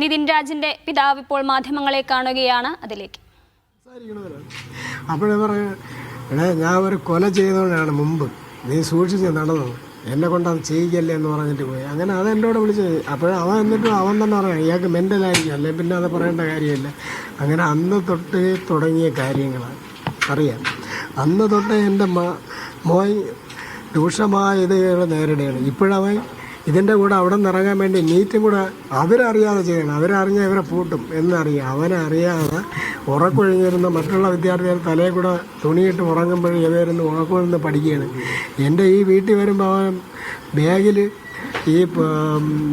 നിതിൻ രാജിന്റെ പിതാവ് ഇപ്പോൾ മാധ്യമങ്ങളെ കാണുകയാണ്. അതിലേക്ക് അപ്പോഴേ പറയാ, ഞാൻ ഒരു കൊല ചെയ്തോണ്ടാണ് മുമ്പ്, നീ സൂക്ഷിച്ച് നടന്നു, എന്നെ കൊണ്ട് അത് ചെയ്യിക്കല്ലേ എന്ന് പറഞ്ഞിട്ട് പോയി. അങ്ങനെ അത് എന്നോട് വിളിച്ച് അവൻ എന്നിട്ടും അവൻ തന്നെ പറയാം, ഇയാൾക്ക് മെൻ്റലായിരിക്കും, അല്ലെ പിന്നെ അത് പറയേണ്ട കാര്യമില്ല. അങ്ങനെ അന്ന് തൊട്ട് തുടങ്ങിയ കാര്യങ്ങളാണ് അറിയാം. അന്ന് തൊട്ട് എൻ്റെ മോൻ രൂക്ഷമായ ഇതുകൾ നേരിടുകയാണ്. ഇപ്പോഴവൻ ഇതിൻ്റെ കൂടെ അവിടെ നിന്ന് ഇറങ്ങാൻ വേണ്ടി നീറ്റും കൂടെ അവരറിയാതെ ചെയ്യണം. അവരറിഞ്ഞാൽ ഇവരെ പൂട്ടും എന്നറിയാം. അവനെ അറിയാതെ ഉറക്കൊഴിഞ്ഞിരുന്ന മറ്റുള്ള വിദ്യാർത്ഥികൾ തലയിൽ കൂടെ തുണിയിട്ട് ഉറങ്ങുമ്പോഴും ഇവരുന്ന് ഉറക്കൊഴിഞ്ഞ് പഠിക്കുകയാണ്. എൻ്റെ ഈ വീട്ടിൽ വരുമ്പോൾ അവൻ ബാഗിൽ ഈ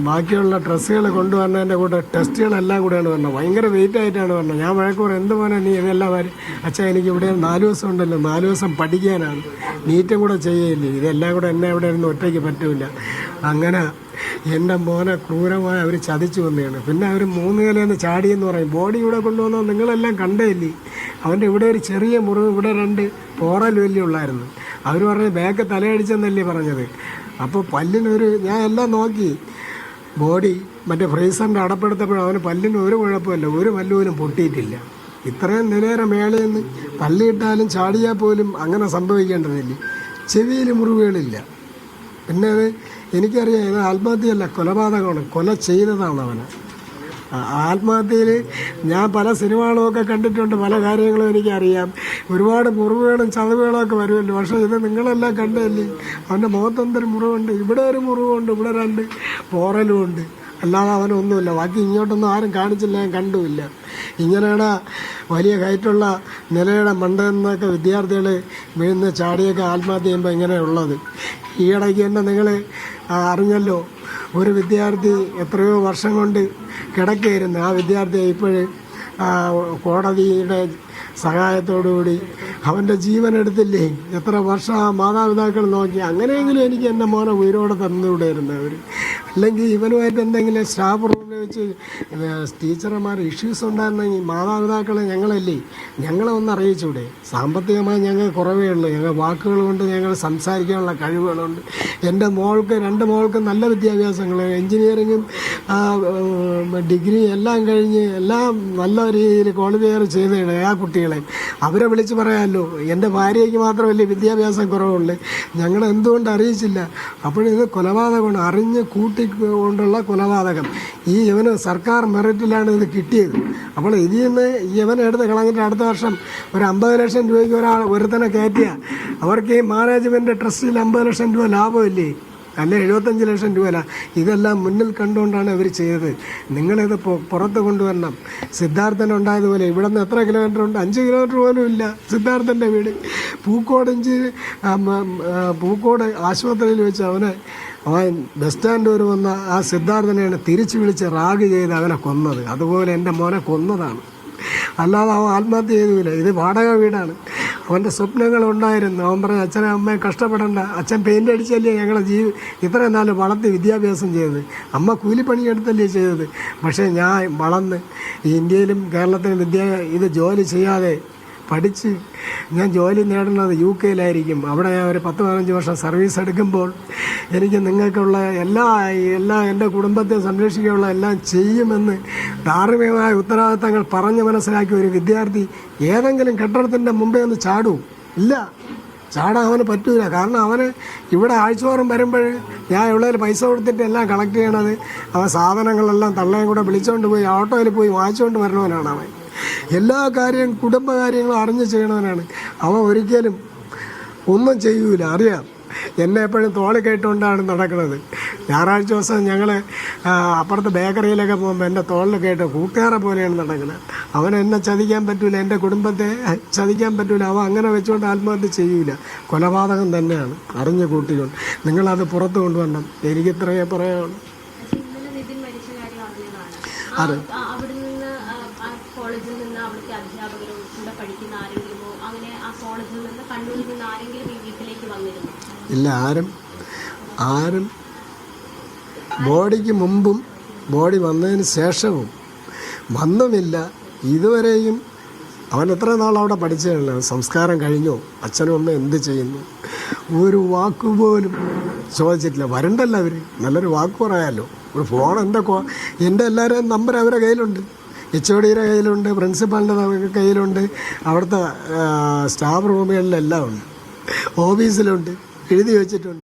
ബാക്കിയുള്ള ഡ്രസ്സുകൾ കൊണ്ടുവന്നതിൻ്റെ കൂടെ ടെസ്റ്റുകളെല്ലാം കൂടെയാണ് പറഞ്ഞത്. ഭയങ്കര വെയിറ്റ് ആയിട്ടാണ് പറഞ്ഞത്. ഞാൻ വഴക്കൂടെ എന്ത് പോലെ നീ ഇതെല്ലാം വരും അച്ഛാ, എനിക്ക് ഇവിടെ 4 ദിവസം ഉണ്ടല്ലോ, 4 ദിവസം പഠിക്കാനാണ്, നീറ്റും കൂടെ ചെയ്യില്ലേ, ഇതെല്ലാം കൂടെ എന്നെ ഇവിടെ ഇരുന്ന് ഒറ്റയ്ക്ക് പറ്റില്ല. അങ്ങനെ എൻ്റെ മോനെ ക്രൂരമായി അവർ ചതിച്ചു വന്നതാണ്. പിന്നെ അവർ 3 നിലയിൽ ചാടിയെന്ന് പറയും. ബോഡി ഇവിടെ കൊണ്ടുവന്നാൽ നിങ്ങളെല്ലാം കണ്ടേല്ലേ, അവൻ്റെ ഇവിടെ ഒരു ചെറിയ മുറിവ്, ഇവിടെ 2 പോറൽ വലിയ ഉള്ളായിരുന്നു. അവർ പറഞ്ഞ് ബാക്ക് തലയടിച്ചെന്നല്ലേ പറഞ്ഞത്. അപ്പോൾ പല്ലിനൊരു, ഞാൻ എല്ലാം നോക്കി, ബോഡി മറ്റേ ഫ്രീസറിൻ്റെ അടപ്പെടുത്തപ്പോഴും അവന് പല്ലിന് ഒരു കുഴപ്പമില്ല, ഒരു പല്ല് പോലും പൊട്ടിയിട്ടില്ല. ഇത്രയും നിലയേറെ മേളയിൽ നിന്ന് തള്ളിയിട്ടാലും ചാടിയാൽ പോലും അങ്ങനെ സംഭവിക്കേണ്ടതില്ല. ചെവിയിൽ മുറിവുകളില്ല. പിന്നെ അത് എനിക്കറിയാം, ഇത് ആത്മഹത്യയല്ല, കൊലപാതകമാണ്, കൊല ചെയ്തതാണ് അവന്. ആത്മഹത്യയിൽ ഞാൻ പല സിനിമകളൊക്കെ കണ്ടിട്ടുണ്ട്, പല കാര്യങ്ങളും എനിക്കറിയാം. ഒരുപാട് മുറിവുകളും ചതവുകളും ഒക്കെ വരുമല്ലോ. പക്ഷേ ഇത് നിങ്ങളെല്ലാം കണ്ടല്ലേ, അവൻ്റെ മുഖത്തൊന്നൊരു മുറിവുണ്ട്, ഇവിടെ ഒരു മുറിവുണ്ട്, ഇവിടെ 2 പോറലും ഉണ്ട്, അല്ലാതെ അവനൊന്നുമില്ല. ബാക്കി ഇങ്ങോട്ടൊന്നും ആരും കാണിച്ചില്ല, ഞാൻ കണ്ടുമില്ല. ഇങ്ങനെയാണ് വലിയ ഹൈറ്റുള്ള നിലയുടെ മണ്ടെന്നൊക്കെ വിദ്യാർത്ഥികൾ വീഴുന്ന ചാടിയൊക്കെ ആത്മഹത്യ ചെയ്യുമ്പോൾ ഇങ്ങനെയുള്ളത്. ഈയിടയ്ക്ക് തന്നെ നിങ്ങൾ അറിഞ്ഞല്ലോ, ഒരു വിദ്യാർത്ഥി എത്രയോ വർഷം കൊണ്ട് കിടക്കുകയായിരുന്നു. ആ വിദ്യാർത്ഥിയെ ഇപ്പോഴും കോടതിയുടെ സഹായത്തോടുകൂടി അവൻ്റെ ജീവൻ എടുത്തില്ലേ. എത്ര വർഷം ആ മാതാപിതാക്കൾ നോക്കി. അങ്ങനെയെങ്കിലും എനിക്ക് എൻ്റെ മോനെ ഉയരോടെ തന്നുകൂടായിരുന്നു അവർ. അല്ലെങ്കിൽ ഇവനുമായിട്ട് എന്തെങ്കിലും സ്റ്റാഫ് റൂമിൽ വെച്ച് ടീച്ചർമാർ ഇഷ്യൂസ് ഉണ്ടായിരുന്നെങ്കിൽ മാതാപിതാക്കളെ ഞങ്ങളെ ഒന്ന് അറിയിച്ചൂടെ. സാമ്പത്തികമായി ഞങ്ങൾ കുറവേ ഉള്ളൂ, ഞങ്ങൾ വാക്കുകൾ കൊണ്ട് ഞങ്ങൾ സംസാരിക്കാനുള്ള കഴിവുകളുണ്ട്. എൻ്റെ മോൾക്ക് 2 മോൾക്ക് നല്ല വിദ്യാഭ്യാസങ്ങൾ, എൻജിനീയറിങ്ങും ഡിഗ്രി എല്ലാം കഴിഞ്ഞ് എല്ലാം നല്ല രീതിയിൽ ക്വാളിഫയർ ചെയ്തതാണ് ആ കുട്ടികളെ. അവരെ വിളിച്ച് പറയാമല്ലോ, എൻ്റെ ഭാര്യയ്ക്ക് മാത്രമല്ലേ വിദ്യാഭ്യാസം കുറവുള്ളൂ, ഞങ്ങളെന്തുകൊണ്ട് അറിയിച്ചില്ല. അപ്പോഴിത് കൊലപാതകമാണ്, അറിഞ്ഞ് കൂട്ടിക്കൊണ്ടുള്ള കൊലപാതകം. ഇവന് സർക്കാർ മെറിറ്റിലാണ് ഇത് കിട്ടിയത്. അപ്പോൾ ഇതിൽ നിന്ന് ഇവനെ എടുത്ത് കളഞ്ഞിട്ട് അടുത്ത വർഷം ഒരു 50 ലക്ഷം രൂപയ്ക്ക് ഒരുത്തനെ കയറ്റിയ അവർക്ക് ഈ മാനേജ്മെൻറ്റ് ട്രസ്റ്റിൽ 50 ലക്ഷം രൂപ ലാഭമില്ലേ, അല്ലെ 75 ലക്ഷം രൂപ. ഇതെല്ലാം മുന്നിൽ കണ്ടുകൊണ്ടാണ് ഇവർ ചെയ്തത്. നിങ്ങളിത് പുറത്ത് കൊണ്ടുവരണം. സിദ്ധാർത്ഥൻ ഉണ്ടായതുപോലെ ഇവിടെ നിന്ന് എത്ര കിലോമീറ്റർ ഉണ്ട്? 5 കിലോമീറ്റർ പോലും ഇല്ല സിദ്ധാർത്ഥൻ്റെ വീട്. പൂക്കോട് ആശുപത്രിയിൽ വെച്ച് അവൻ ബസ് സ്റ്റാൻഡ് വരെ വന്ന ആ സിദ്ധാർത്ഥനെയാണ് തിരിച്ചു വിളിച്ച് റാഗ് ചെയ്ത് അവനെ കൊന്നത്. അതുപോലെ എൻ്റെ മോനെ കൊന്നതാണ്, അല്ലാതെ അവൻ ആത്മഹത്യ ചെയ്തില്ല. ഇത് വാടക വീടാണ്. അവൻ്റെ സ്വപ്നങ്ങളുണ്ടായിരുന്നു. അവൻ പറഞ്ഞ അച്ഛനെ അമ്മയെ കഷ്ടപ്പെടേണ്ട, അച്ഛൻ പെയിൻ്റ് അടിച്ചല്ലേ ഞങ്ങളെ ഇത്രയും നാൾ വളർത്തി വിദ്യാഭ്യാസം ചെയ്തത്, അമ്മ കൂലിപ്പണിയെടുത്തല്ലേ ചെയ്തത്. പക്ഷേ ഞാൻ വളർന്ന് ഇന്ത്യയിലും കേരളത്തിലും ഇത് ജോലി ചെയ്യാതെ പഠിച്ച് ഞാൻ ജോലി നേടുന്നത് UK അവിടെ ഞാൻ ഒരു 10-15 വർഷം സർവീസ് എടുക്കുമ്പോൾ എനിക്ക് നിങ്ങൾക്കുള്ള എല്ലാ എൻ്റെ കുടുംബത്തെ സംരക്ഷിക്കാനുള്ള എല്ലാം ചെയ്യുമെന്ന് ധാർമ്മികമായ ഉത്തരവാദിത്തങ്ങൾ പറഞ്ഞ് മനസ്സിലാക്കിയ ഒരു വിദ്യാർത്ഥി ഏതെങ്കിലും കെട്ടിടത്തിൻ്റെ മുമ്പേ ഒന്ന് ചാടും? ഇല്ല, ചാടാൻ അവന് പറ്റൂല. കാരണം അവന് ഇവിടെ ആഴ്ചയോറും വരുമ്പോൾ ഞാൻ എവിടെ പൈസ കൊടുത്തിട്ട് എല്ലാം കളക്ട് ചെയ്യണത്, അവൻ സാധനങ്ങളെല്ലാം തള്ളയും കൂടെ വിളിച്ചുകൊണ്ട് പോയി ഓട്ടോയിൽ പോയി വാങ്ങിച്ചുകൊണ്ട് വരണവനാണ് അവൻ. എല്ലാ കാര്യവും കുടുംബകാര്യങ്ങളും അറിഞ്ഞ് ചെയ്യണവനാണ് അവൻ. ഒരിക്കലും ഒന്നും ചെയ്യൂല, അറിയാം. എന്നെ എപ്പോഴും തോളി കേട്ടുകൊണ്ടാണ് നടക്കുന്നത്. ഞായറാഴ്ച ദിവസം ഞങ്ങൾ അപ്പുറത്ത് ബേക്കറിയിലൊക്കെ പോകുമ്പോൾ എൻ്റെ തോളിൽ കേട്ട് കൂട്ടുകാരെ പോലെയാണ് നടക്കുന്നത്. അവനെന്നെ ചതിക്കാൻ പറ്റൂല, എൻ്റെ കുടുംബത്തെ ചതിക്കാൻ പറ്റൂല. അവൻ അങ്ങനെ വെച്ചുകൊണ്ട് ആത്മഹത്യ ചെയ്യൂല. കൊലപാതകം തന്നെയാണ്, അറിഞ്ഞ് കൂട്ടിക്കൊണ്ട്. നിങ്ങളത് പുറത്ത് കൊണ്ടുവരണം. എനിക്കിത്രയേ പറയാനുള്ളൂ. അതെ, കോളേജിൽ നിന്ന് അവിടുത്തെ അധ്യാപകരോ ഇവിടെ പഠിക്കുന്ന ആരെങ്കിലുമോ അങ്ങനെ ആ കോളേജിൽ നിന്ന് കണ്ണൂരിൽ നിന്ന് ആരെങ്കിലും ഈ വീട്ടിലേക്ക് വന്നിരുന്നു? ഇല്ല, ആരും ബോഡിക്ക് മുമ്പും ബോഡി വന്നതിന് ശേഷവും വന്നുമില്ല. ഇതുവരെയും അവൻ എത്ര നാൾ അവിടെ പഠിച്ചതല്ല. സംസ്കാരം കഴിഞ്ഞോ, അച്ഛനും അമ്മ എന്ത് ചെയ്യുന്നു, ഒരു വാക്കുപോലും ചോദിച്ചിട്ടില്ല. വരണ്ടല്ലോ അവർ, നല്ലൊരു വാക്ക് പറയാമല്ലോ. ഒരു ഫോൺ എൻ്റെ എല്ലാവരുടെയും നമ്പർ അവരുടെ കയ്യിലുണ്ട്. HOD കയ്യിലുണ്ട്, പ്രിൻസിപ്പാളിൻ്റെ കയ്യിലുണ്ട്, അവിടുത്തെ സ്റ്റാഫ് റൂമുകളിലെല്ലാം ഉണ്ട്, ഓഫീസിലുണ്ട്, എഴുതി വെച്ചിട്ടുണ്ട്.